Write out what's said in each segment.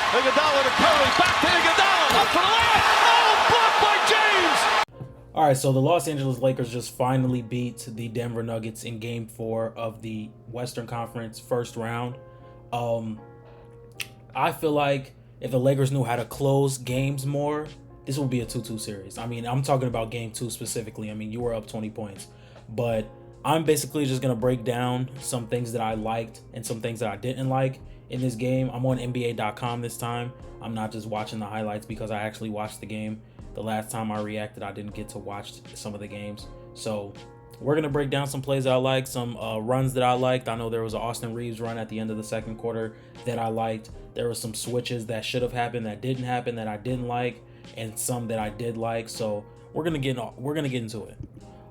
Iguodala to Curry, back to Iguodala, up for the layup. Oh, blocked by James. All right, so the Los Angeles Lakers just finally beat the Denver Nuggets in Game 4 of the Western Conference first round. I feel like if the Lakers knew how to close games more, this would be a 2-2 series. I mean, I'm talking about Game 2 specifically. I mean, you were up 20 points. But I'm basically just going to break down some things that I liked and some things that I didn't like in this game. I'm on NBA.com this time. I'm not just watching the highlights because I actually watched the game. The last time I reacted, I didn't get to watch some of the games. So we're going to break down some plays I liked, some runs that I liked. I know there was an Austin Reaves run at the end of the second quarter that I liked. There were some switches that should have happened that didn't happen that I didn't like, and some that I did like. So we're gonna get into it.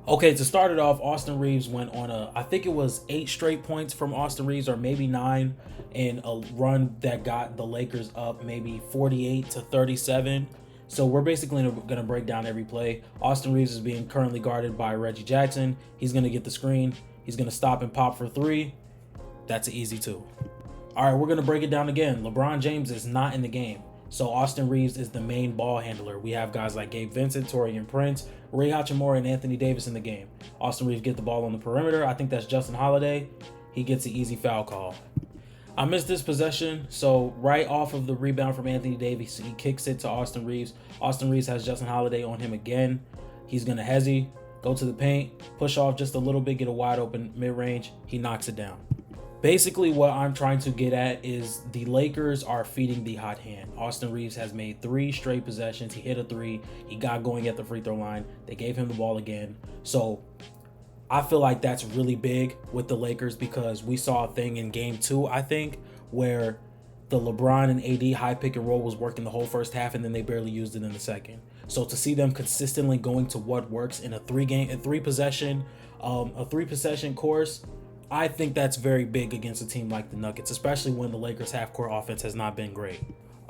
Okay, to start it off, Austin Reaves went on I think it was 8 straight points from Austin Reaves, or maybe 9, in a run that got the Lakers up maybe 48-37. So we're basically going to break down every play. Austin Reaves is being currently guarded by Reggie Jackson. He's going to get the screen. He's going to stop and pop for 3. That's an easy 2. All right, we're going to break it down again. LeBron James is not in the game. So Austin Reaves is the main ball handler. We have guys like Gabe Vincent, Taurean Prince, Ray Hachimura, and Anthony Davis in the game. Austin Reaves get the ball on the perimeter. I think that's Justin Holiday. He gets an easy foul call. I missed this possession, so right off of the rebound from Anthony Davis, he kicks it to Austin Reaves. Austin Reaves has Justin Holiday on him again. He's going to hezzy, go to the paint, push off just a little bit, get a wide open mid-range. He knocks it down. Basically, what I'm trying to get at is the Lakers are feeding the hot hand. Austin Reaves has made 3 straight possessions. He hit a 3. He got going at the free throw line. They gave him the ball again. So I feel like that's really big with the Lakers because we saw a thing in Game 2, I think, where the LeBron and AD high pick and roll was working the whole first half, and then they barely used it in the second. So to see them consistently going to what works in a 3 possession course, I think that's very big against a team like the Nuggets, especially when the Lakers half-court offense has not been great.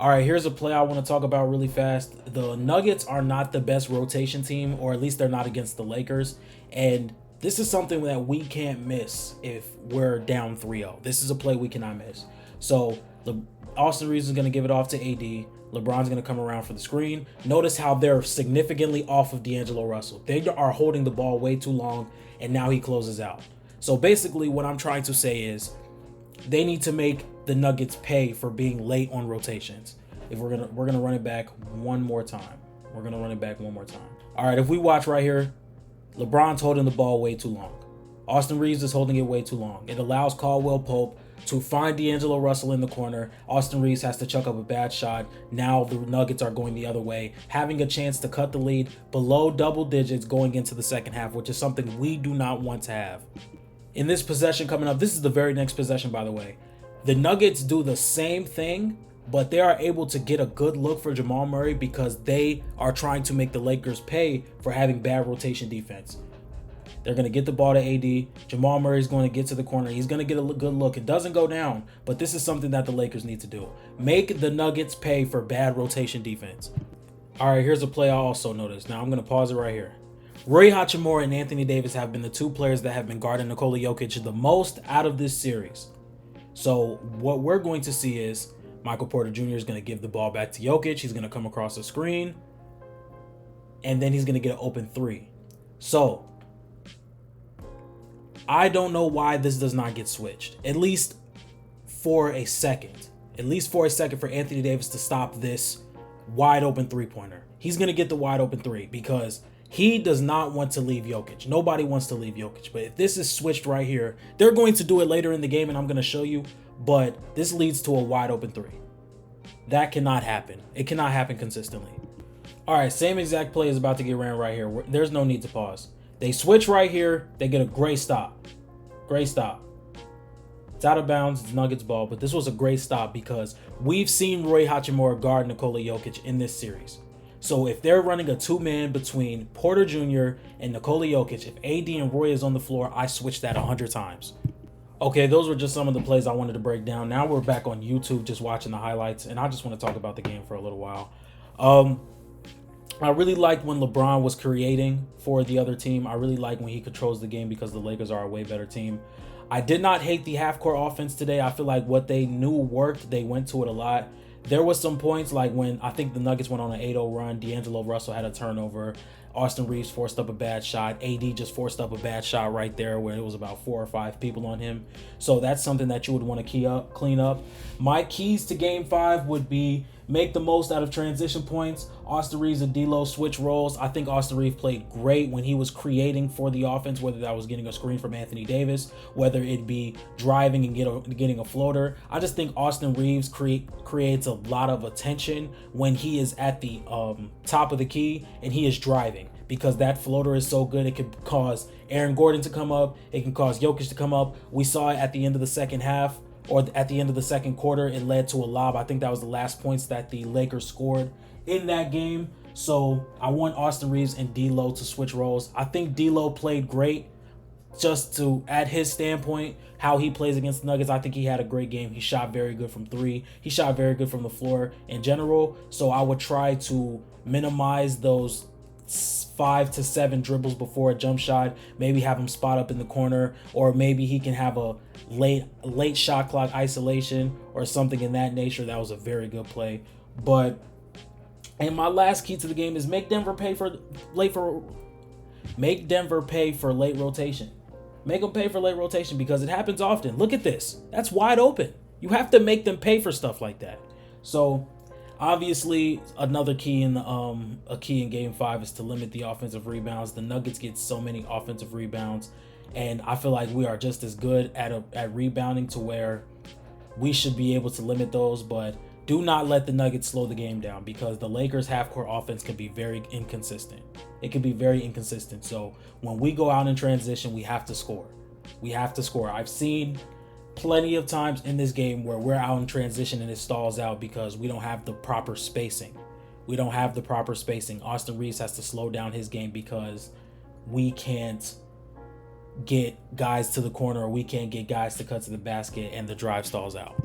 All right, here's a play I want to talk about really fast. The Nuggets are not the best rotation team, or at least they're not against the Lakers, and this is something that we can't miss if we're down 3-0. This is a play we cannot miss. So Austin Reaves is going to give it off to AD. LeBron's going to come around for the screen. Notice how they're significantly off of D'Angelo Russell. They are holding the ball way too long, and now he closes out. So basically what I'm trying to say is they need to make the Nuggets pay for being late on rotations. If we're gonna run it back one more time. All right, if we watch right here, LeBron's holding the ball way too long. Austin Reaves is holding it way too long. It allows Caldwell Pope to find D'Angelo Russell in the corner. Austin Reaves has to chuck up a bad shot. Now the Nuggets are going the other way, having a chance to cut the lead below double digits going into the second half, which is something we do not want to have. In this possession coming up, this is the very next possession, by the way. The Nuggets do the same thing, but they are able to get a good look for Jamal Murray because they are trying to make the Lakers pay for having bad rotation defense. They're going to get the ball to AD. Jamal Murray is going to get to the corner. He's going to get a good look. It doesn't go down, but this is something that the Lakers need to do. Make the Nuggets pay for bad rotation defense. All right, here's a play I also noticed. Now I'm going to pause it right here. Rui Hachimura and Anthony Davis have been the 2 players that have been guarding Nikola Jokic the most out of this series. So what we're going to see is Michael Porter Jr. is going to give the ball back to Jokic. He's going to come across the screen, and then he's going to get an open 3. So I don't know why this does not get switched, at least for a second. At least for a second for Anthony Davis to stop this wide open 3-pointer. He's going to get the wide open 3 because he does not want to leave Jokic. Nobody wants to leave Jokic. But if this is switched right here, they're going to do it later in the game, and I'm going to show you. But this leads to a wide open 3. That cannot happen. It cannot happen consistently. All right, same exact play is about to get ran right here. There's no need to pause. They switch right here. They get a great stop. Great stop. It's out of bounds. It's Nuggets ball, but this was a great stop because we've seen Rui Hachimura guard Nikola Jokic in this series. So if they're running a 2-man between Porter Jr. and Nikola Jokic, if AD and Roy is on the floor, I switch that 100 times. Okay, those were just some of the plays I wanted to break down. Now we're back on YouTube just watching the highlights, and I just want to talk about the game for a little while. I really liked when LeBron was creating for the other team. I really like when he controls the game because the Lakers are a way better team. I did not hate the half-court offense today. I feel like what they knew worked. They went to it a lot. there was some points like when I think the Nuggets went on an 8-0 run, D'Angelo Russell had a turnover, Austin Reaves forced up a bad shot, AD just forced up a bad shot right there where it was about 4 or 5 people on him. So that's something that you would want to clean up. My keys to game 5 would be make the most out of transition points. Austin Reaves and D'Lo switch roles. I think Austin Reaves played great when he was creating for the offense, whether that was getting a screen from Anthony Davis, whether it be driving and getting a floater. I just think Austin Reaves creates a lot of attention when he is at the top of the key and he is driving, because that floater is so good. It can cause Aaron Gordon to come up. It can cause Jokic to come up. We saw it at the end of the second half, or at the end of the second quarter. It led to a lob. I think that was the last points that the Lakers scored in that game. So I want Austin Reaves and D'Lo to switch roles. I think D'Lo played great. Just to, at his standpoint, how he plays against the Nuggets, I think he had a great game. He shot very good from 3. He shot very good from the floor in general. So I would try to minimize those 5 to 7 dribbles before a jump shot. Maybe have him spot up in the corner, or maybe he can have a late shot clock isolation or something in that nature. That was a very good play. And my last key to the game is make Denver pay for late rotation. Make them pay for late rotation, because it happens often. Look at this. That's wide open. You have to make them pay for stuff like that. So obviously, another key in game 5 is to limit the offensive rebounds. The Nuggets get so many offensive rebounds, and I feel like we are just as good at rebounding to where we should be able to limit those. But do not let the Nuggets slow the game down, because the Lakers' half-court offense can be very inconsistent. It can be very inconsistent. So when we go out in transition, we have to score. We have to score. I've seen plenty of times in this game where we're out in transition and it stalls out because we don't have the proper spacing. Austin Reaves has to slow down his game because we can't get guys to the corner, or we can't get guys to cut to the basket, and the drive stalls out.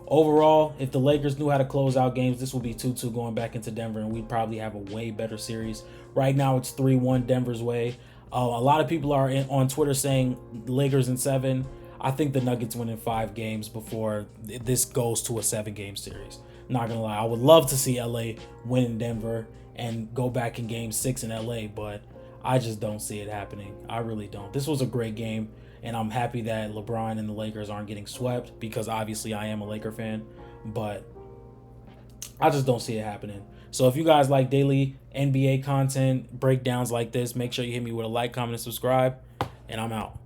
Overall, if the Lakers knew how to close out games, this will be 2-2 going back into Denver, and we'd probably have a way better series. Right now, it's 3-1 Denver's way. A lot of people are on Twitter saying Lakers in 7. I think the Nuggets win in 5 games before this goes to a 7-game series. Not gonna lie, I would love to see LA win in Denver and go back in game 6 in LA, but I just don't see it happening. I really don't. This was a great game, and I'm happy that LeBron and the Lakers aren't getting swept, because obviously I am a Laker fan, but I just don't see it happening. So if you guys like daily NBA content, breakdowns like this, make sure you hit me with a like, comment, and subscribe, and I'm out.